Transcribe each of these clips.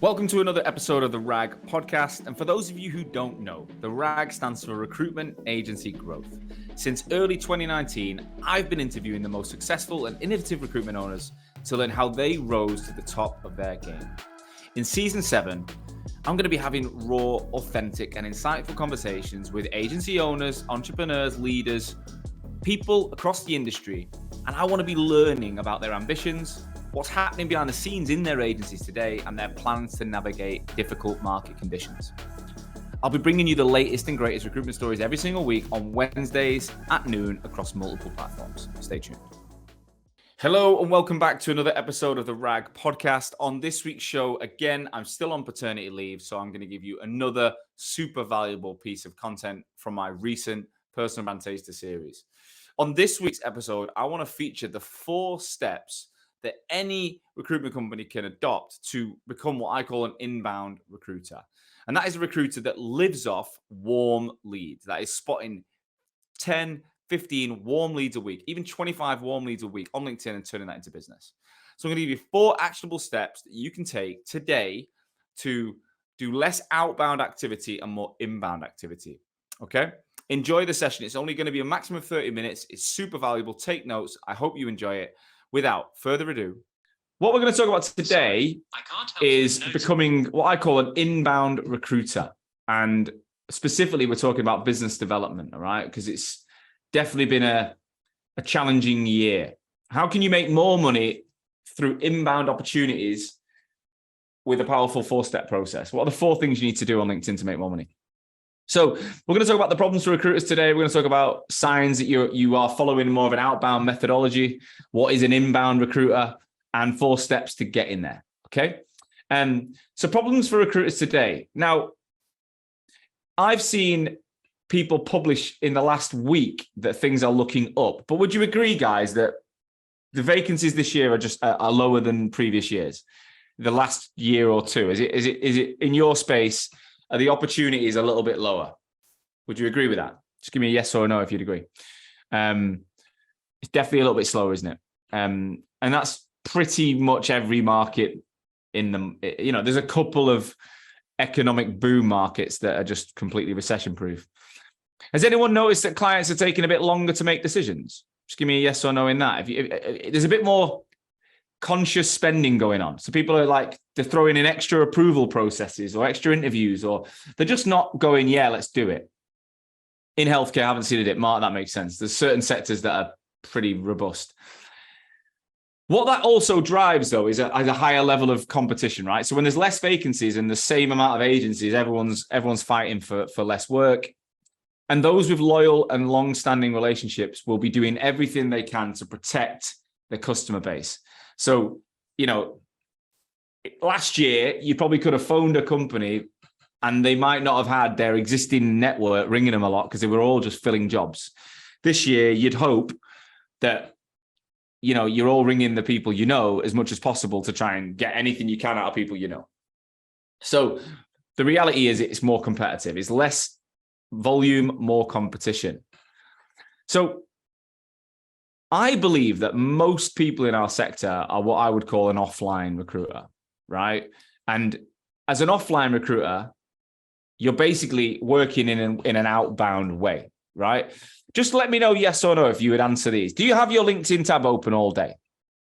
Welcome to another episode of the RAG podcast. And for those of you who don't know, the RAG stands for Recruitment Agency Growth. Since early 2019, I've been interviewing the most successful and innovative recruitment owners to learn how they rose to the top of their game. In season 7, I'm going to be having raw, authentic, and insightful conversations with agency owners, entrepreneurs, leaders, people across the industry. And I want to be learning about their ambitions, what's happening behind the scenes in their agencies today, and their plans to navigate difficult market conditions. I'll be bringing you the latest and greatest recruitment stories every single week on Wednesdays at noon across multiple platforms. Stay tuned. Hello and welcome back to another episode of the RAG podcast. On this week's show, again, I'm still on paternity leave, so I'm going to give you another super valuable piece of content from my recent Personal Brand Taster series. On this week's episode, I want to feature the 4 steps that any recruitment company can adopt to become what I call an inbound recruiter. And that is a recruiter that lives off warm leads, that is spotting 10, 15 warm leads a week, even 25 warm leads a week on LinkedIn and turning that into business. So I'm going to give you 4 actionable steps that you can take today to do less outbound activity and more inbound activity. Okay? Enjoy the session. It's only going to be a maximum of 30 minutes. It's super valuable. Take notes. I hope you enjoy it. Without further ado, what we're going to talk about today is becoming what I call an inbound recruiter. And specifically, we're talking about business development, all right? Because it's definitely been a challenging year. How can you make more money through inbound opportunities with a powerful 4-step process? What are the 4 things you need to do on LinkedIn to make more money? So we're going to talk about the problems for recruiters today. We're going to talk about signs that you are following more of an outbound methodology. What is an inbound recruiter? And 4 steps to get in there. Okay. So problems for recruiters today. Now, I've seen people publish in the last week that things are looking up. But would you agree, guys, that the vacancies this year are lower than previous years, the last year or two? Is it in your space? Are the opportunities a little bit lower? Would you agree with that? Just give me a yes or a no if you'd agree. It's definitely a little bit slower, isn't it? And that's pretty much every market in them. There's a couple of economic boom markets that are just completely recession-proof. Has anyone noticed that clients are taking a bit longer to make decisions? Just give me a yes or no in that. If there's a bit more conscious spending going on. So people are they're throwing in extra approval processes or extra interviews, or they're just not going, yeah, let's do it. In healthcare, I haven't seen it. Mark, that makes sense. There's certain sectors that are pretty robust. What that also drives, though, is a higher level of competition, right? So when there's less vacancies and the same amount of agencies, everyone's fighting for less work. And those with loyal and long-standing relationships will be doing everything they can to protect their customer base. So, last year, you probably could have phoned a company and they might not have had their existing network ringing them a lot because they were all just filling jobs. This year, you'd hope that, you're all ringing the people you know as much as possible to try and get anything you can out of people you know. So the reality is it's more competitive. It's less volume, more competition. So I believe that most people in our sector are what I would call an offline recruiter, right? And as an offline recruiter, you're basically working in an outbound way, right? Just let me know yes or no if you would answer these. Do you have your LinkedIn tab open all day?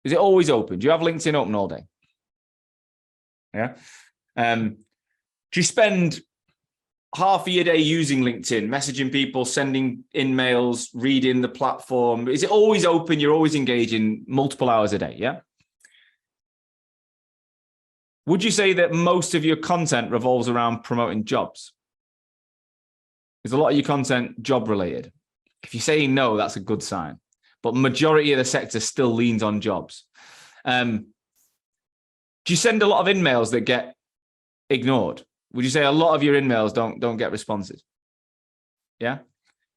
Is it always open? Do you have LinkedIn open all day? Yeah. Do you spend half of your day using LinkedIn, messaging people, sending in mails, reading the platform? Is it always open? You're always engaging multiple hours a day, yeah? Would you say that most of your content revolves around promoting jobs? Is a lot of your content job related? If you're saying no, that's a good sign. But majority of the sector still leans on jobs. Do you send a lot of in-mails that get ignored? Would you say a lot of your in-mails don't get responses? Yeah.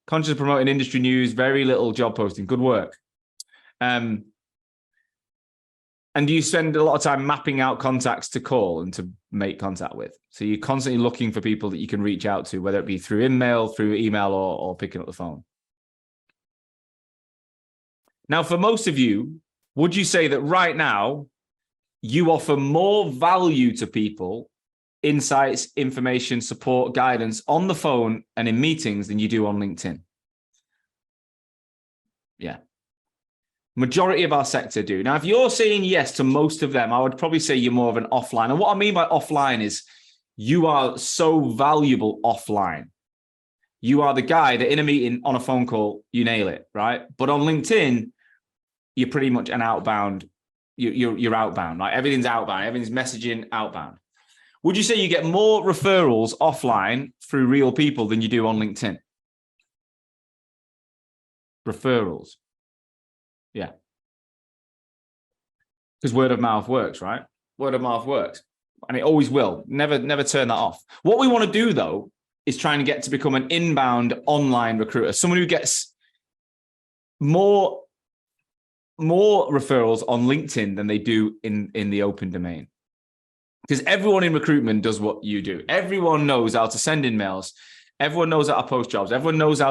Conscious of promoting industry news, very little job posting. Good work. And do you spend a lot of time mapping out contacts to call and to make contact with? So you're constantly looking for people that you can reach out to, whether it be through through email, or picking up the phone. Now, for most of you, would you say that right now you offer more value to people, insights, information, support, guidance on the phone and in meetings than you do on LinkedIn. Yeah. Majority of our sector do. Now, if you're saying yes to most of them, I would probably say you're more of an offline. And what I mean by offline is you are so valuable offline. You are the guy that in a meeting, on a phone call, you nail it, right? But on LinkedIn, you're pretty much an outbound. You're outbound, right? Everything's outbound. Everything's messaging outbound. Would you say you get more referrals offline through real people than you do on LinkedIn? Referrals. Yeah. Because word of mouth works, right? Word of mouth works. And it always will. Never turn that off. What we want to do, though, is trying to get to become an inbound online recruiter. Someone who gets more referrals on LinkedIn than they do in the open domain. Because everyone in recruitment does what you do. Everyone knows how to send in mails. Everyone knows how to post jobs. Everyone knows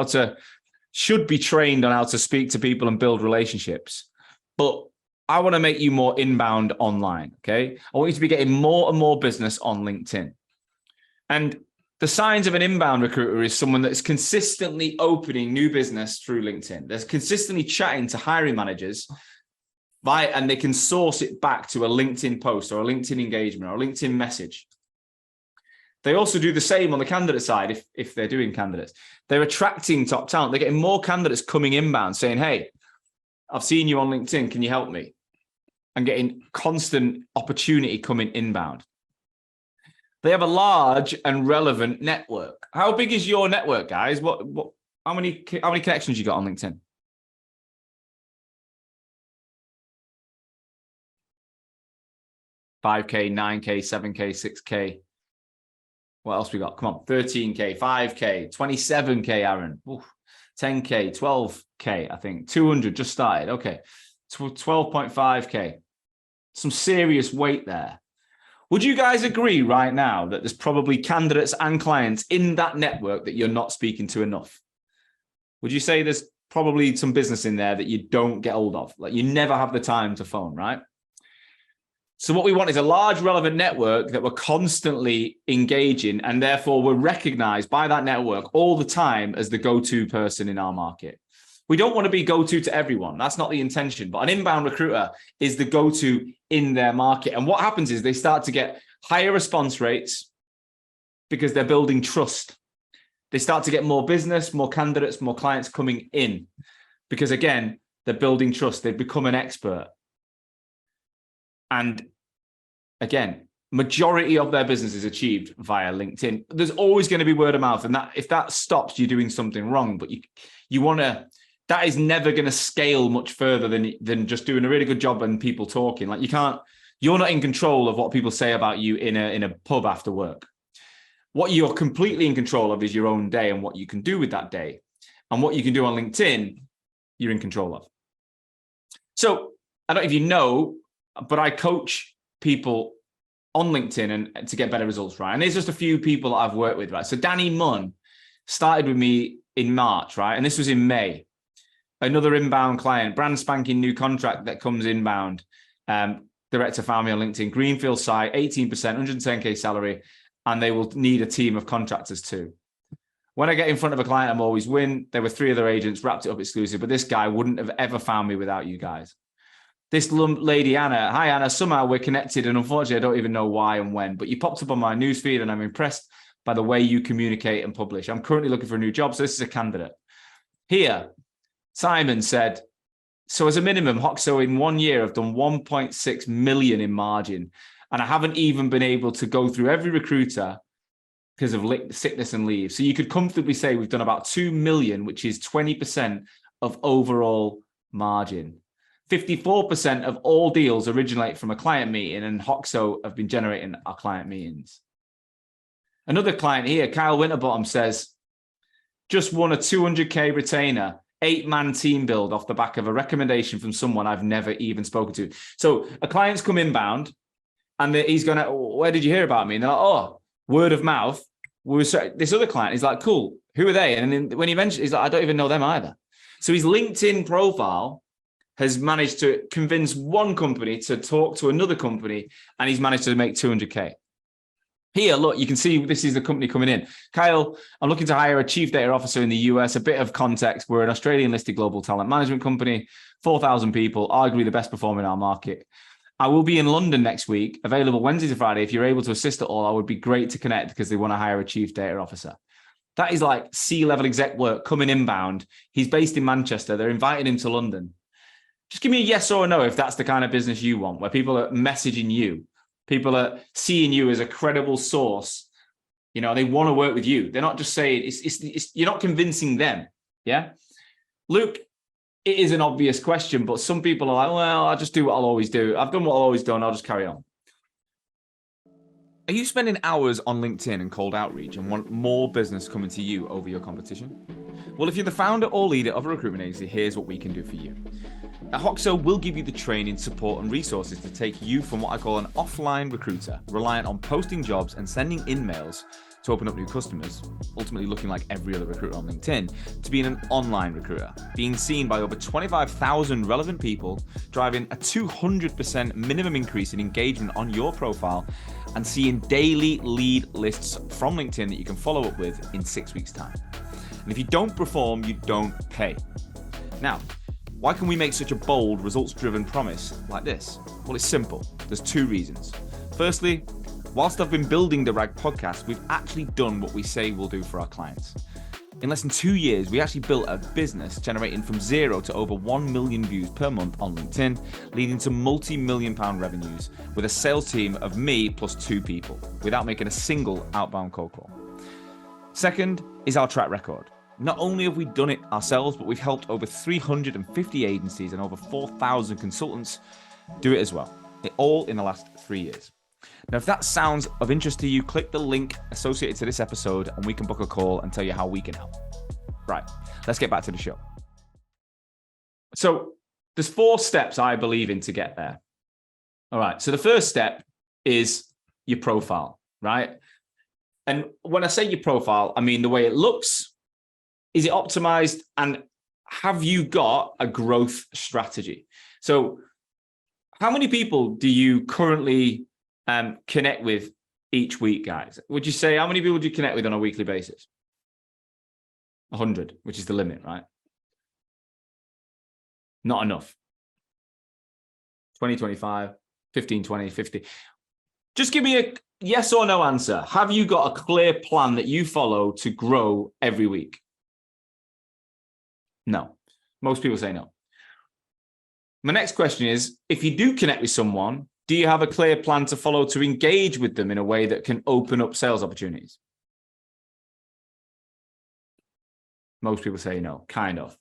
should be trained on how to speak to people and build relationships. But I want to make you more inbound online, okay? I want you to be getting more and more business on LinkedIn. And the signs of an inbound recruiter is someone that's consistently opening new business through LinkedIn. They're consistently chatting to hiring managers, and they can source it back to a LinkedIn post or a LinkedIn engagement or a LinkedIn message. They also do the same on the candidate side if they're doing candidates. They're attracting top talent. They're getting more candidates coming inbound saying, hey, I've seen you on LinkedIn. Can you help me? And getting constant opportunity coming inbound. They have a large and relevant network. How big is your network, guys? How many connections you got on LinkedIn? $5K, $9K, $7K, $6K. What else we got? Come on, $13K, $5K, $27K, Aaron. Oof. $10K, $12K, I think. 200 just started. Okay, $12.5K. Some serious weight there. Would you guys agree right now that there's probably candidates and clients in that network that you're not speaking to enough? Would you say there's probably some business in there that you don't get hold of? Like you never have the time to phone, right? So what we want is a large relevant network that we're constantly engaging, and therefore we're recognized by that network all the time as the go-to person in our market. We don't want to be go-to to everyone. That's not the intention. But an inbound recruiter is the go-to in their market. And what happens is they start to get higher response rates because they're building trust. They start to get more business, more candidates, more clients coming in because, again, they're building trust. They've become an expert. And again, majority of their business is achieved via LinkedIn. There's always going to be word of mouth. And that if that stops, you're doing something wrong. But you want to... That is never going to scale much further than just doing a really good job and people talking. Like you're not in control of what people say about you in a pub after work. What you're completely in control of is your own day and what you can do with that day. And what you can do on LinkedIn, you're in control of. So I don't know if you know, but I coach people on LinkedIn and to get better results, right? And there's just a few people that I've worked with, right? So Danny Munn started with me in March, right? And this was in May. Another inbound client, brand spanking new contract that comes inbound. Director found me on LinkedIn, Greenfield site, 18%, 110K salary, and they will need a team of contractors too. When I get in front of a client, I'm always win. There were 3 other agents, wrapped it up exclusive, but this guy wouldn't have ever found me without you guys. This lady, Anna, hi Anna, somehow we're connected and unfortunately I don't even know why and when, but you popped up on my newsfeed and I'm impressed by the way you communicate and publish. I'm currently looking for a new job, so this is a candidate. Here, Simon said, so as a minimum, Hoxo in 1 year have done 1.6 million in margin. And I haven't even been able to go through every recruiter because of sickness and leave. So you could comfortably say we've done about 2 million, which is 20% of overall margin. 54% of all deals originate from a client meeting, and Hoxo have been generating our client meetings. Another client here, Kyle Winterbottom, says, just won a 200K retainer, 8-man team build off the back of a recommendation from someone I've never even spoken to. So a client's come inbound and he's going, where did you hear about me? And they're like, oh, word of mouth. This other client is like, cool, who are they? And then when he mentioned, he's like, I don't even know them either. So his LinkedIn profile has managed to convince one company to talk to another company, and he's managed to make 200K. Here, look, you can see this is the company coming in. Kyle, I'm looking to hire a chief data officer in the US. A bit of context, we're an Australian-listed global talent management company, 4,000 people, arguably the best performer in our market. I will be in London next week, available Wednesday to Friday. If you're able to assist at all, I would be great to connect because they want to hire a chief data officer. That is like C-level exec work coming inbound. He's based in Manchester. They're inviting him to London. Just give me a yes or a no if that's the kind of business you want, where people are messaging you. People are seeing you as a credible source. You know, they want to work with you. They're not just saying, you're not convincing them. Yeah. Luke, it is an obvious question, but some people are like, well, I'll just do what I'll always do. I've done what I've always done. I'll just carry on. Are you spending hours on LinkedIn and cold outreach and want more business coming to you over your competition? Well, if you're the founder or leader of a recruitment agency, here's what we can do for you. At Hoxo, we'll give you the training, support, and resources to take you from what I call an offline recruiter, reliant on posting jobs and sending in mails to open up new customers, ultimately looking like every other recruiter on LinkedIn, to being an online recruiter, being seen by over 25,000 relevant people, driving a 200% minimum increase in engagement on your profile, and seeing daily lead lists from LinkedIn that you can follow up with in 6 weeks' time. And if you don't perform, you don't pay. Now, why can we make such a bold, results-driven promise like this? Well, it's simple. There's two reasons. Firstly, whilst I've been building the RAG podcast, we've actually done what we say we'll do for our clients. In less than 2 years, we actually built a business generating from 0 to over 1 million views per month on LinkedIn, leading to multi-million-pound revenues with a sales team of me plus 2 people, without making a single outbound cold call. Second is our track record. Not only have we done it ourselves, but we've helped over 350 agencies and over 4,000 consultants do it as well. It all in the last 3 years. Now, if that sounds of interest to you, click the link associated to this episode and we can book a call and tell you how we can help. Right, let's get back to the show. So there's 4 steps I believe in to get there. All right, so the first step is your profile, right? And when I say your profile, I mean the way it looks. Is it optimized? And have you got a growth strategy? So how many people do you currently connect with each week, guys? Would you say, how many people do you connect with on a weekly basis? 100, which is the limit, right? Not enough. 20, 25, 15, 20, 50. Just give me a yes or no answer. Have you got a clear plan that you follow to grow every week? No. Most people say no. My next question is, if you do connect with someone, do you have a clear plan to follow to engage with them in a way that can open up sales opportunities? Most people say no, kind of.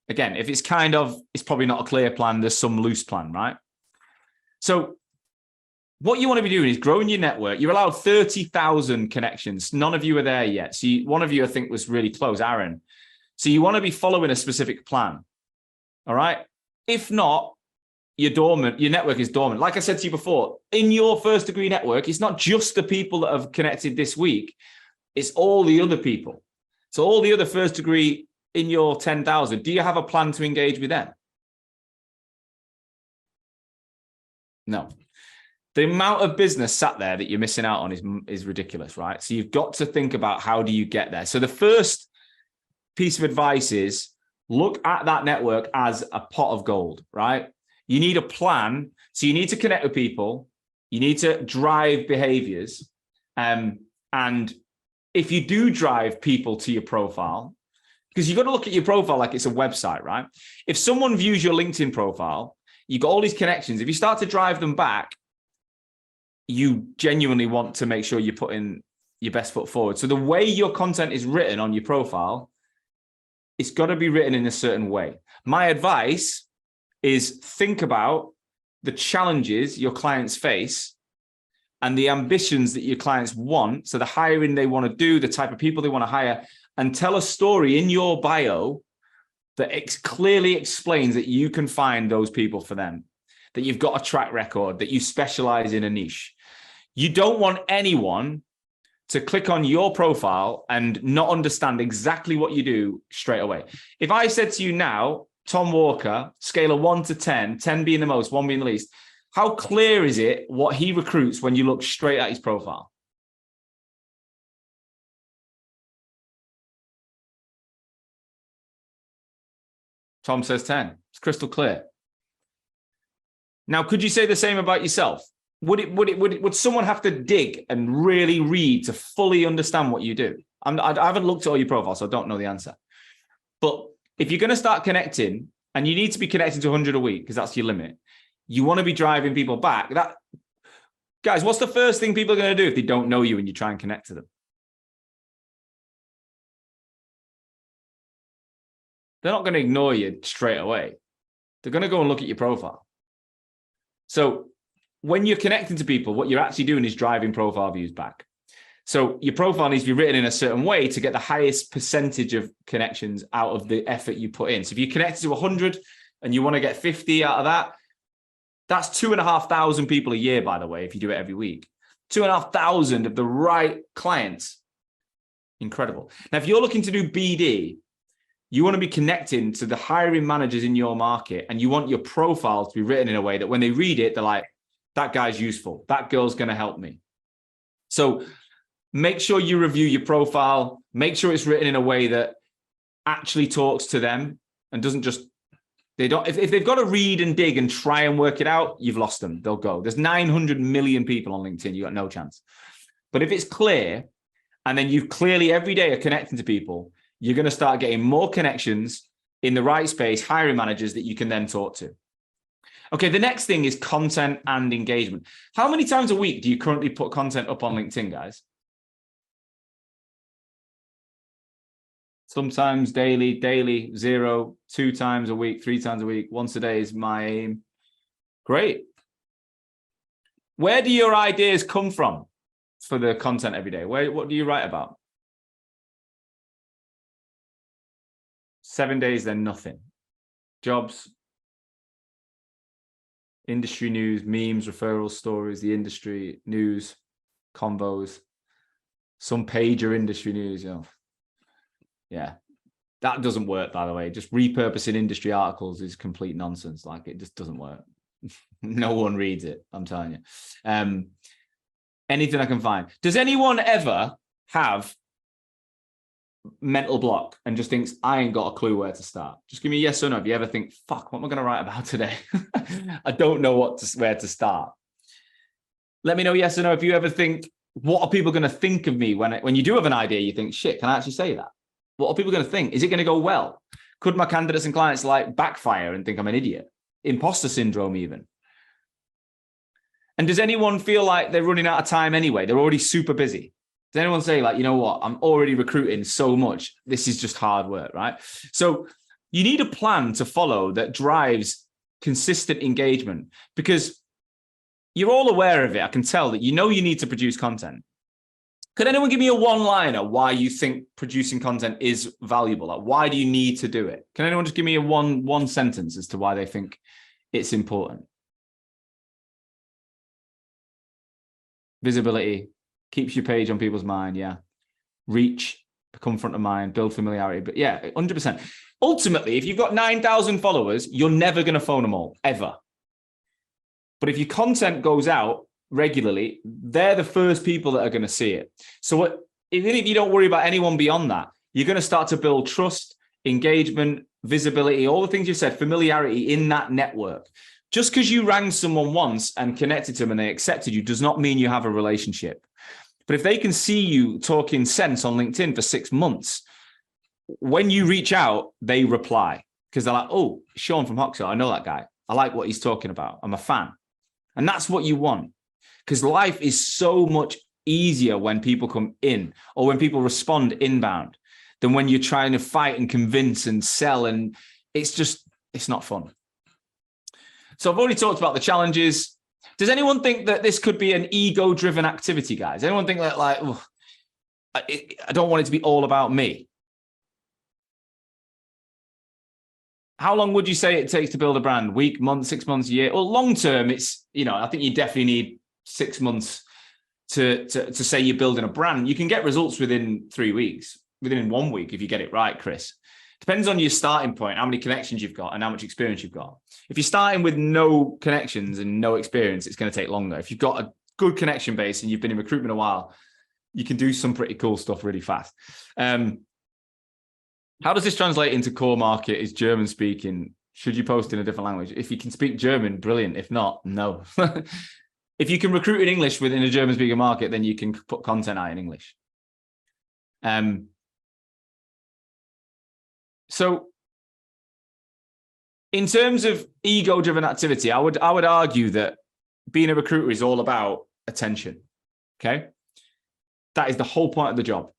Again, if it's kind of, it's probably not a clear plan. There's some loose plan, right? So what you want to be doing is growing your network. You're allowed 30,000 connections. None of you are there yet. So one of you, I think, was really close, Aaron. So you want to be following a specific plan. All right. If not, you're dormant. Your network is dormant. Like I said to you before, in your first degree network, it's not just the people that have connected this week. It's all the other people. So all the other first degree in your 10,000, do you have a plan to engage with them? No. The amount of business sat there that you're missing out on is ridiculous, right? So you've got to think about, how do you get there? So the first piece of advice is, look at that network as a pot of gold, right? You need a plan. So you need to connect with people. You need to drive behaviors. And if you do drive people to your profile, because you've got to look at your profile like it's a website, right? If someone views your LinkedIn profile, you've got all these connections. If you start to drive them back, you genuinely want to make sure you're putting your best foot forward. So the way your content is written on your profile, it's got to be written in a certain way. My advice is, think about the challenges your clients face and the ambitions that your clients want. So the hiring they want to do, the type of people they want to hire, and tell a story in your bio that clearly explains that you can find those people for them, that you've got a track record, that you specialize in a niche. You don't want anyone to click on your profile and not understand exactly what you do straight away. If I said to you now, Tom Walker, scale of 1 to 10, 10 being the most, 1 being the least, how clear is it what he recruits when you look straight at his profile? Tom says 10. It's crystal clear. Now, could you say the same about yourself? Would someone have to dig and really read to fully understand what you do? I haven't looked at all your profiles, so I don't know the answer. But if you're going to start connecting, and you need to be connecting to 100 a week because that's your limit, you want to be driving people back. Guys, what's the first thing people are going to do if they don't know you and you try and connect to them? They're not going to ignore you straight away. They're going to go and look at your profile. So when you're connecting to people, what you're actually doing is driving profile views back. So your profile needs to be written in a certain way to get the highest percentage of connections out of the effort you put in. So if you connect to 100 and you want to get 50 out of that, that's 2,500 people a year, by the way, if you do it every week. 2,500 of the right clients. Incredible. Now, if you're looking to do BD, you want to be connecting to the hiring managers in your market, and you want your profile to be written in a way that when they read it, they're like, that guy's useful. That girl's going to help me. So make sure you review your profile. Make sure it's written in a way that actually talks to them and doesn't just, if they've got to read and dig and try and work it out, you've lost them. They'll go. There's 900 million people on LinkedIn. You got no chance. But if it's clear, and then you clearly every day are connecting to people, you're going to start getting more connections in the right space, hiring managers that you can then talk to. Okay, the next thing is content and engagement. How many times a week do you currently put content up on LinkedIn, guys? Sometimes daily, 0, 2 times a week, 3 times a week, once a day is my aim. Great. Where do your ideas come from for the content every day? What do you write about? 7 days, then nothing. Jobs, industry news, memes, referral stories, the industry news, convos, some pager industry news, you know. Yeah, that doesn't work, by the way. Just repurposing industry articles is complete nonsense. Like, it just doesn't work. No one reads it, I'm telling you. Anything I can find. Does anyone ever have mental block and just thinks, I ain't got a clue where to start? Just give me a yes or no. If you ever think, fuck, what am I going to write about today? I don't know where to start. Let me know yes or no if you ever think, what are people going to think of me when you do have an idea? You think, shit, can I actually say that? What are people going to think? Is it going to go well? Could my candidates and clients like backfire and think I'm an idiot? Imposter syndrome even. And does anyone feel like they're running out of time anyway? They're already super busy. Does anyone say, like, you know what? I'm already recruiting so much. This is just hard work, right? So you need a plan to follow that drives consistent engagement, because you're all aware of it. I can tell that you know you need to produce content. Could anyone give me a one-liner why you think producing content is valuable? Like, why do you need to do it? Can anyone just give me a one sentence as to why they think it's important? Visibility keeps your page on people's mind. Yeah. Reach, become front of mind, build familiarity. But yeah, 100%. Ultimately, if you've got 9,000 followers, you're never going to phone them all, ever. But if your content goes out regularly, they're the first people that are going to see it. So even if you don't worry about anyone beyond that, you're going to start to build trust, engagement, visibility, all the things you said, familiarity in that network. Just because you rang someone once and connected to them and they accepted you does not mean you have a relationship. But if they can see you talking sense on LinkedIn for 6 months, when you reach out, they reply, because they're like, oh, Sean from Hoxo, I know that guy. I like what he's talking about. I'm a fan. And that's what you want, because life is so much easier when people come in or when people respond inbound than when you're trying to fight and convince and sell. And it's not fun. So I've already talked about the challenges. Does anyone think that this could be an ego-driven activity, guys? Anyone think that, like, oh, I don't want it to be all about me? How long would you say it takes to build a brand? Week, month, 6 months, year? Well, long term, it's, I think you definitely need 6 months to say you're building a brand. You can get results within 3 weeks, within 1 week if you get it right, Chris. Depends on your starting point, how many connections you've got and how much experience you've got. If you're starting with no connections and no experience, it's going to take longer. If you've got a good connection base and you've been in recruitment a while, you can do some pretty cool stuff really fast. How does this translate into core market? Is German speaking? Should you post in a different language? If you can speak German, brilliant. If not, no. If you can recruit in English within a German speaking market, then you can put content out in English. So in terms of ego-driven activity, I would argue that being a recruiter is all about attention. Okay. That is the whole point of the job.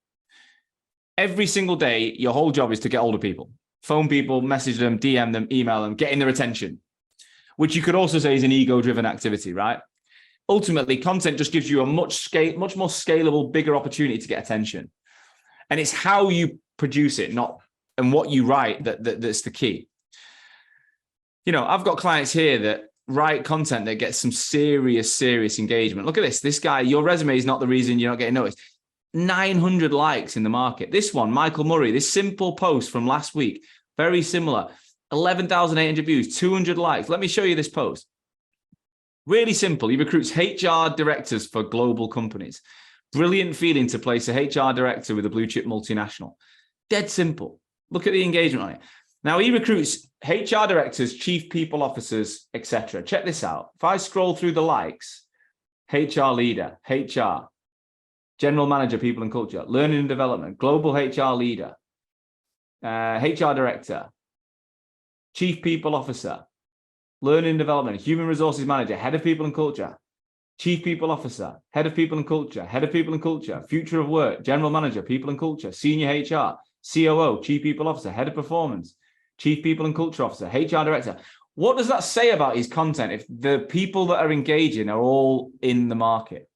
Every single day, your whole job is to get older people, phone people, message them, DM them, email them, getting their attention, which you could also say is an ego-driven activity, right? Ultimately, content just gives you a much more scalable, bigger opportunity to get attention. And it's how you produce it, not and what you write that's the key. You know, I've got clients here that write content that gets some serious engagement. Look at this. This guy, your resume is not the reason you're not getting noticed. 900 likes in the market. This one, Michael Murray, this simple post from last week, very similar. 11,800 views, 200 likes. Let me show you this post. Really simple. He recruits HR directors for global companies. Brilliant feeling to place a HR director with a blue chip multinational. Dead simple. Look at the engagement on it. Now he recruits HR directors, chief people officers, etc. Check this out. If I scroll through the likes, HR leader, HR, general manager, people and culture, learning and development, global HR leader, HR director, chief people officer, learning and development, human resources manager, head of people and culture, chief people officer, head of people and culture, head of people and culture, future of work, general manager, people and culture, senior HR, COO, chief people officer, head of performance, chief people and culture officer, HR director. What does that say about his content if the people that are engaging are all in the market?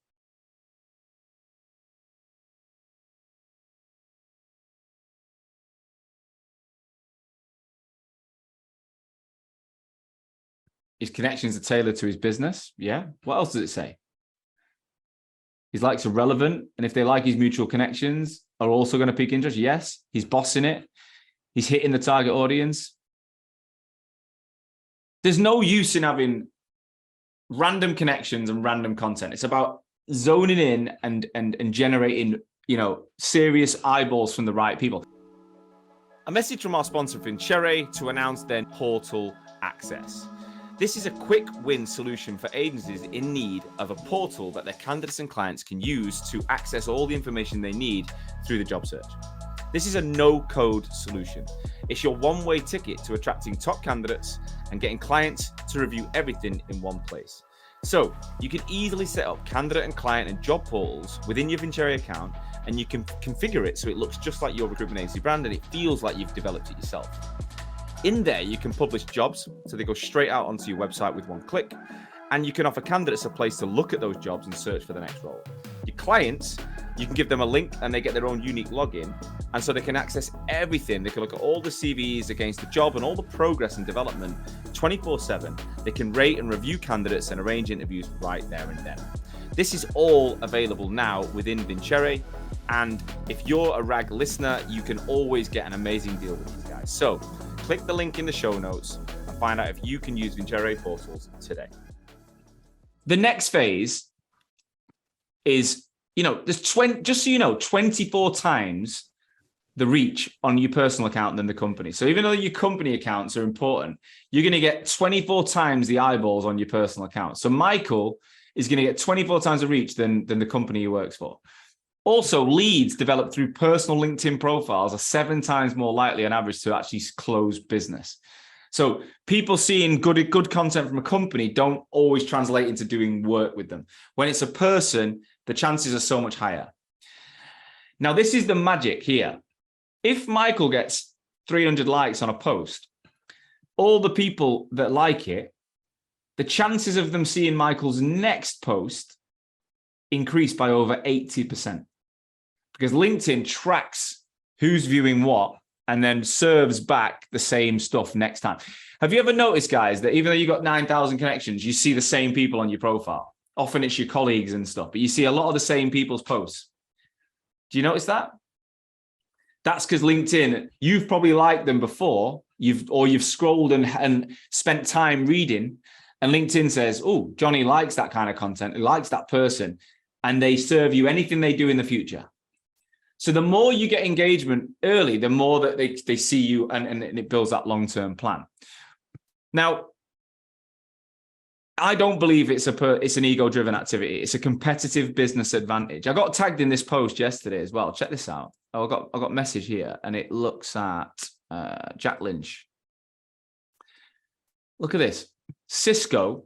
His connections are tailored to his business. Yeah. What else does it say? His likes are relevant. And if they like his mutual connections, are also going to pique interest. Yes. He's bossing it. He's hitting the target audience. There's no use in having random connections and random content. It's about zoning in and generating, you know, serious eyeballs from the right people. A message from our sponsor Vincere to announce their portal access. This is a quick win solution for agencies in need of a portal that their candidates and clients can use to access all the information they need through the job search. This is a no-code solution. It's your one-way ticket to attracting top candidates and getting clients to review everything in one place. So you can easily set up candidate and client and job portals within your Vincere account, and you can configure it so it looks just like your recruitment agency brand and it feels like you've developed it yourself. In there, you can publish jobs, so they go straight out onto your website with one click, and you can offer candidates a place to look at those jobs and search for the next role. Your clients, you can give them a link and they get their own unique login, and so they can access everything. They can look at all the CVs against the job and all the progress and development 24/7. They can rate and review candidates and arrange interviews right there and then. This is all available now within Vincere, and if you're a RAG listener, you can always get an amazing deal with these guys. So click the link in the show notes and find out if you can use Vincere portals today. The next phase is, you know, there's just so you know, 24 times the reach on your personal account than the company. So even though your company accounts are important, you're going to get 24 times the eyeballs on your personal account. So Michael is going to get 24 times the reach than the company he works for. Also, leads developed through personal LinkedIn profiles are 7 times more likely on average to actually close business. So people seeing good content from a company don't always translate into doing work with them. When it's a person, the chances are so much higher. Now, this is the magic here. If Michael gets 300 likes on a post, all the people that like it, the chances of them seeing Michael's next post increase by over 80%. Because LinkedIn tracks who's viewing what and then serves back the same stuff next time. Have you ever noticed, guys, that even though you got 9,000 connections, you see the same people on your profile? Often it's your colleagues and stuff, but you see a lot of the same people's posts. Do you notice that? That's because LinkedIn, you've probably liked them before, you've scrolled and spent time reading, and LinkedIn says, oh, Johnny likes that kind of content, he likes that person, and they serve you anything they do in the future. So the more you get engagement early, the more that they see you, and it builds that long-term plan. Now, I don't believe it's an ego-driven activity. It's a competitive business advantage. I got tagged in this post yesterday as well. Check this out. I got a message here, and it looks at Jack Lynch. Look at this. Cisco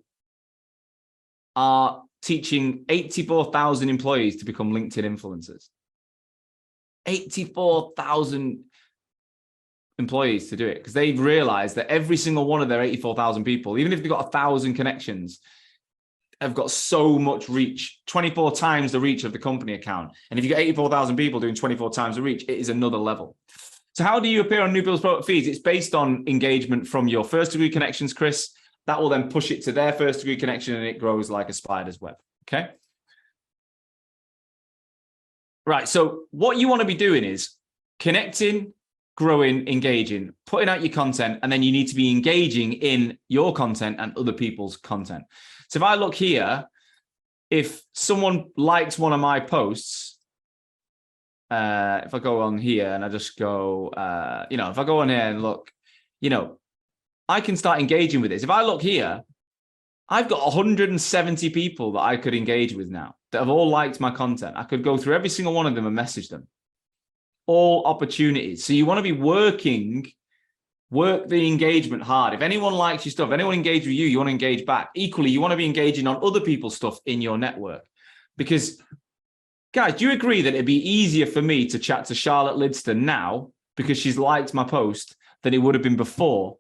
are teaching 84,000 employees to become LinkedIn influencers. 84,000 employees to do it, because they've realized that every single one of their 84,000 people, even if they've got 1,000 connections, have got so much reach, 24 times the reach of the company account. And if you get 84,000 people doing 24 times the reach, it is another level. So how do you appear on new builds product feeds? It's based on engagement from your first degree connections, Chris. That will then push it to their first degree connection, and it grows like a spider's web. Okay. Right. So what you want to be doing is connecting, growing, engaging, putting out your content, and then you need to be engaging in your content and other people's content. So if I look here, if someone likes one of my posts, if I go on here and I just go, if I go on here and look, I can start engaging with this. If I look here, I've got 170 people that I could engage with now that have all liked my content. I could go through every single one of them and message them. All opportunities. So you want to be work the engagement hard. If anyone likes your stuff, anyone engage with you, you want to engage back. Equally, you want to be engaging on other people's stuff in your network. Because, guys, do you agree that it'd be easier for me to chat to Charlotte Lidston now because she's liked my post than it would have been before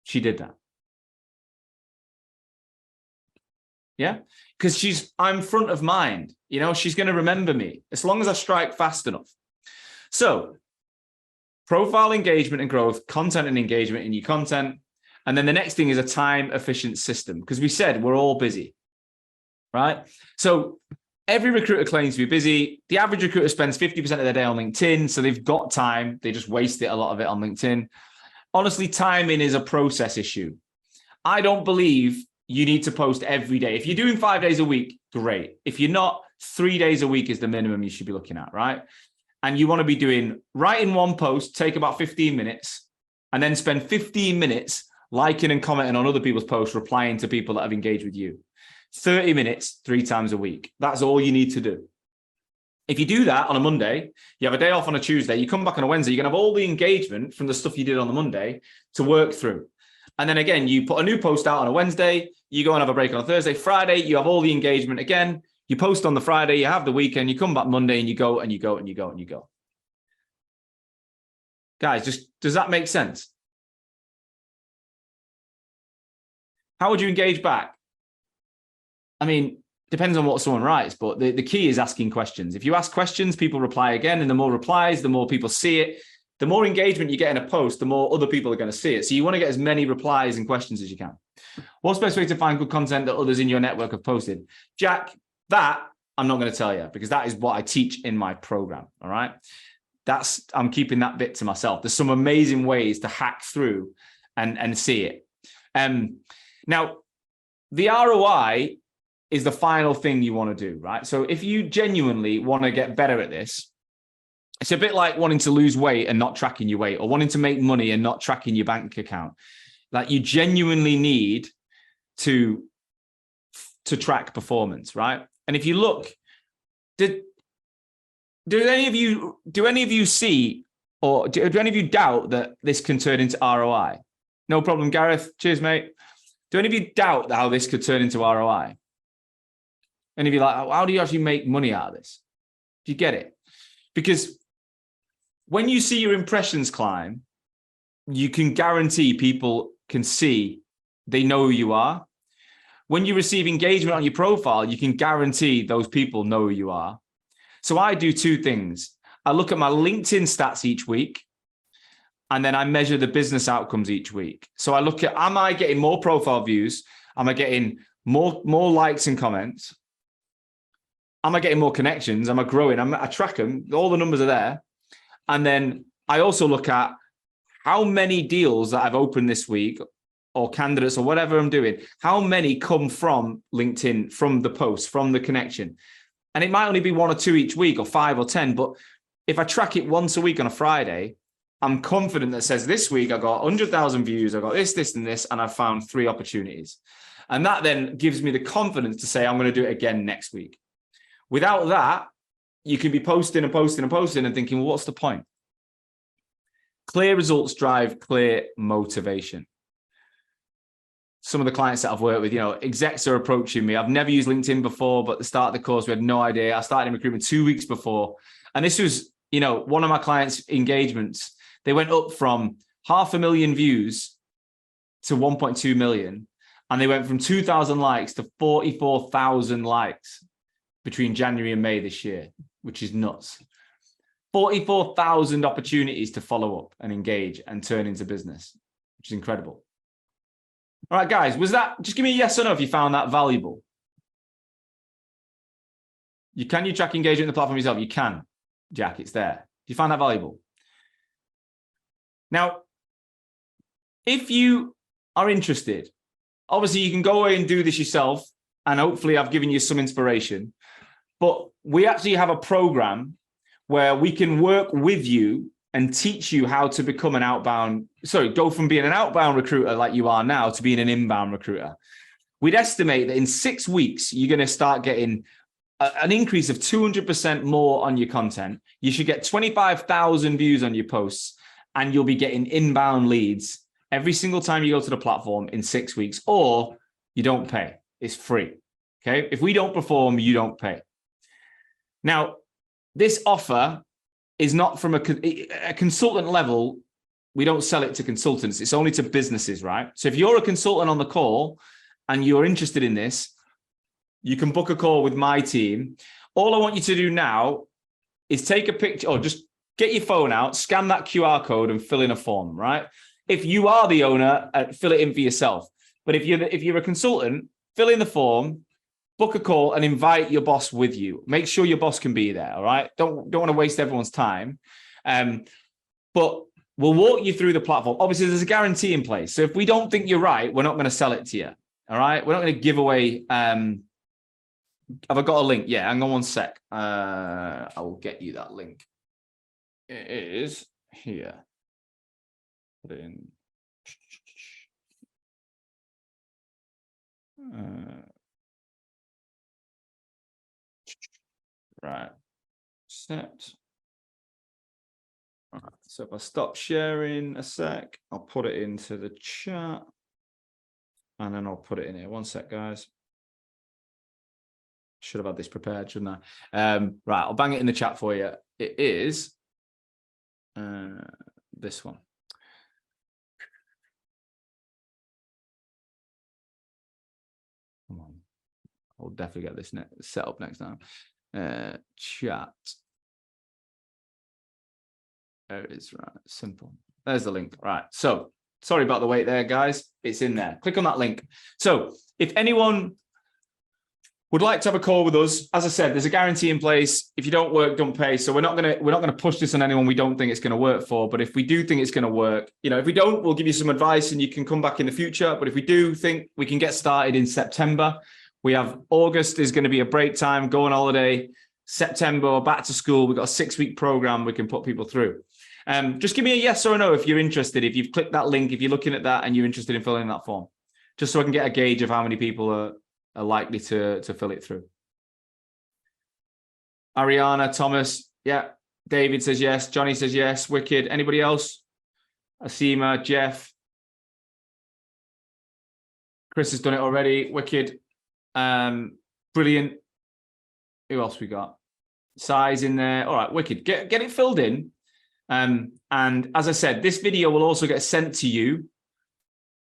she did that? Yeah, because I'm front of mind. She's going to remember me as long as I strike fast enough. So profile engagement and growth, content and engagement in your content. And then the next thing is a time efficient system, because we said we're all busy, right? So every recruiter claims to be busy. The average recruiter spends 50% of their day on LinkedIn. So they've got time. They just waste a lot of it on LinkedIn. Honestly, timing is a process issue. I don't believe you need to post every day. If you're doing 5 days a week, great. If you're not, 3 days a week is the minimum you should be looking at, right? And you want to be writing one post, take about 15 minutes, and then spend 15 minutes liking and commenting on other people's posts, replying to people that have engaged with you. 30 minutes, 3 times a week. That's all you need to do. If you do that on a Monday, you have a day off on a Tuesday, you come back on a Wednesday, you're going to have all the engagement from the stuff you did on the Monday to work through. And then again, you put a new post out on a Wednesday, you go and have a break on a Thursday, Friday, you have all the engagement again, you post on the Friday, you have the weekend, you come back Monday and you go and you go and you go and you go. Guys, does that make sense? How would you engage back? I mean, depends on what someone writes, but the key is asking questions. If you ask questions, people reply again, and the more replies, the more people see it. The more engagement you get in a post, the more other people are going to see it. So you want to get as many replies and questions as you can. What's the best way to find good content that others in your network have posted? Jack, that I'm not going to tell you, because that is what I teach in my program. All right. I'm keeping that bit to myself. There's some amazing ways to hack through and see it. Now, the ROI is the final thing you want to do, right? So if you genuinely want to get better at this, it's a bit like wanting to lose weight and not tracking your weight, or wanting to make money and not tracking your bank account. Like, you genuinely need to track performance, right? And if you look, do any of you see, or do any of you doubt that this can turn into ROI? No problem, Gareth. Cheers, mate. Do any of you doubt how this could turn into ROI? Any of you like, how do you actually make money out of this? Do you get it? Because when you see your impressions climb, you can guarantee people can see they know who you are. When you receive engagement on your profile, you can guarantee those people know who you are. So I do 2 things. I look at my LinkedIn stats each week, and then I measure the business outcomes each week. So I look at, am I getting more profile views? Am I getting more likes and comments? Am I getting more connections? Am I growing? I track them. All the numbers are there. And then I also look at how many deals that I've opened this week, or candidates, or whatever I'm doing, how many come from LinkedIn, from the post, from the connection. And it might only be 1 or 2 each week, or 5 or 10. But if I track it once a week on a Friday, I'm confident that says this week I got 100,000 views, I got this, and this, and I found 3 opportunities. And that then gives me the confidence to say I'm going to do it again next week. Without that, you can be posting and thinking, well, what's the point? Clear results drive clear motivation. Some of the clients that I've worked with, execs are approaching me. I've never used LinkedIn before, but at the start of the course, we had no idea. I started in recruitment 2 weeks before. And this was, one of my clients' engagements. They went up from 500,000 views to 1.2 million. And they went from 2,000 likes to 44,000 likes between January and May this year, which is nuts. 44,000 opportunities to follow up and engage and turn into business, which is incredible. All right, guys, just give me a yes or no if you found that valuable. You track engagement in the platform yourself? You can, Jack, it's there. Do you find that valuable? Now, if you are interested, obviously you can go away and do this yourself, and hopefully I've given you some inspiration, but we actually have a program where we can work with you and teach you how to become go from being an outbound recruiter like you are now to being an inbound recruiter. We'd estimate that in 6 weeks, you're going to start getting an increase of 200% more on your content. You should get 25,000 views on your posts, and you'll be getting inbound leads every single time you go to the platform in 6 weeks, or you don't pay. It's free. Okay. If we don't perform, you don't pay. Now, this offer is not from a consultant level. We don't sell it to consultants. It's only to businesses, right? So if you're a consultant on the call and you're interested in this, you can book a call with my team. All I want you to do now is take a picture, or just get your phone out, scan that QR code and fill in a form, right? If you are the owner, fill it in for yourself. But if you're a consultant, fill in the form, book a call, and invite your boss with you. Make sure your boss can be there, all right? Don't want to waste everyone's time. But we'll walk you through the platform. Obviously, there's a guarantee in place. So if we don't think you're right, we're not going to sell it to you, all right? We're not going to give away... have I got a link? Yeah, hang on 1 sec. I will get you that link. It is here. Put it in. Right. Set. All right. So if I stop sharing a sec, I'll put it into the chat, and then I'll put it in here. 1 sec, guys. Should have had this prepared, shouldn't I? Right, I'll bang it in the chat for you. It is this one. Come on. I'll definitely get this set up next time. Chat. There it is, right, simple. There's the link, right. So, sorry about the wait there, guys. It's in there. Click on that link. So, if anyone would like to have a call with us, as I said, there's a guarantee in place. If you don't work, don't pay. So we're not gonna push this on anyone we don't think it's going to work for. But if we do think it's going to work, if we don't, we'll give you some advice and you can come back in the future. But if we do think we can get started in September, we have August is going to be a break time, go on holiday. September, back to school. We've got a 6-week program we can put people through. Just give me a yes or a no if you're interested. If you've clicked that link, if you're looking at that and you're interested in filling in that form, just so I can get a gauge of how many people are likely to fill it through. Ariana, Thomas, yeah. David says yes. Johnny says yes. Wicked. Anybody else? Asima, Jeff. Chris has done it already. Wicked. Brilliant. Who else we got? Size in there. All right, wicked. Get it filled in. And as I said, this video will also get sent to you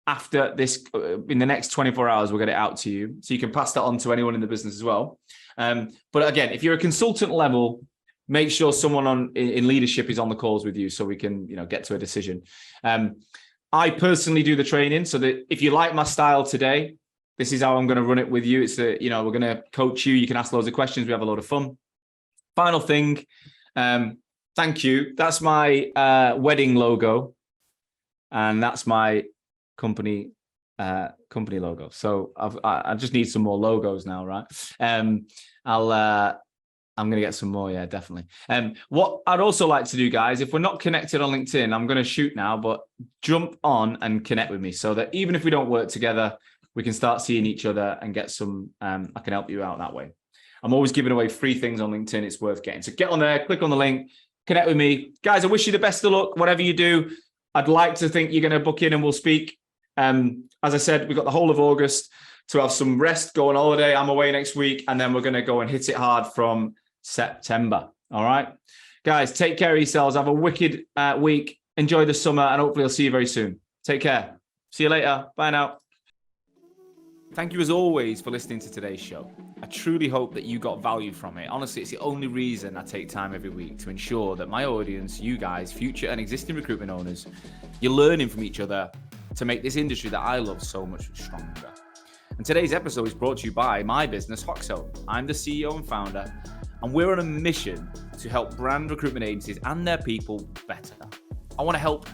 after this. In the next 24 hours, we'll get it out to you. So you can pass that on to anyone in the business as well. But again, if you're a consultant level, make sure someone in leadership is on the calls with you so we can, get to a decision. I personally do the training so that if you like my style today, this is how I'm going to run it with you. It's we're going to coach you. You can ask loads of questions. We have a lot of fun. Final thing, Thank you. That's my wedding logo, and that's my company logo. So I just need some more logos now, right? I'm going to get some more. Yeah, definitely. What I'd also like to do, guys, if we're not connected on LinkedIn, I'm going to shoot now, but jump on and connect with me so that even if we don't work together, we can start seeing each other and get some, I can help you out that way. I'm always giving away free things on LinkedIn. It's worth getting. So get on there, click on the link, connect with me. Guys, I wish you the best of luck, whatever you do. I'd like to think you're going to book in and we'll speak. As I said, we've got the whole of August to have some rest, go on holiday. I'm away next week, and then we're going to go and hit it hard from September. All right, guys, take care of yourselves. Have a wicked week. Enjoy the summer, and hopefully I'll see you very soon. Take care. See you later. Bye now. Thank you as always for listening to today's show. I truly hope that you got value from it. Honestly, it's the only reason I take time every week to ensure that my audience, you guys, future and existing recruitment owners, you're learning from each other to make this industry that I love so much stronger. And today's episode is brought to you by my business, Hoxo. I'm the CEO and founder, and we're on a mission to help brand recruitment agencies and their people better. I want to help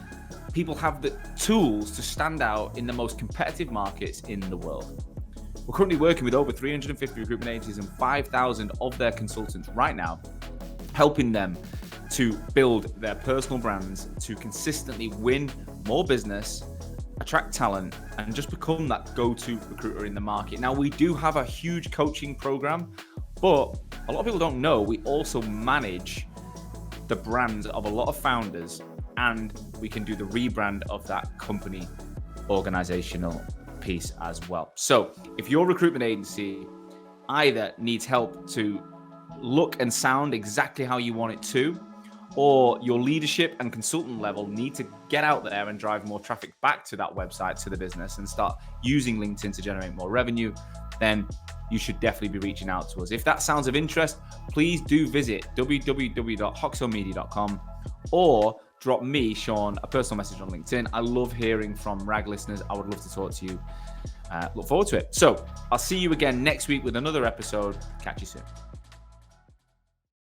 people have the tools to stand out in the most competitive markets in the world. We're currently working with over 350 recruitment agencies and 5,000 of their consultants right now, helping them to build their personal brands to consistently win more business, attract talent, and just become that go-to recruiter in the market. Now, we do have a huge coaching program, but a lot of people don't know we also manage the brands of a lot of founders, and we can do the rebrand of that company organizational piece as well. So if your recruitment agency either needs help to look and sound exactly how you want it to, or your leadership and consultant level need to get out there and drive more traffic back to that website, to the business, and start using LinkedIn to generate more revenue, then you should definitely be reaching out to us. If that sounds of interest, please do visit www.hoxomedia.com or drop me, Sean, a personal message on LinkedIn. I love hearing from RAG listeners. I would love to talk to you. Look forward to it. So I'll see you again next week with another episode. Catch you soon.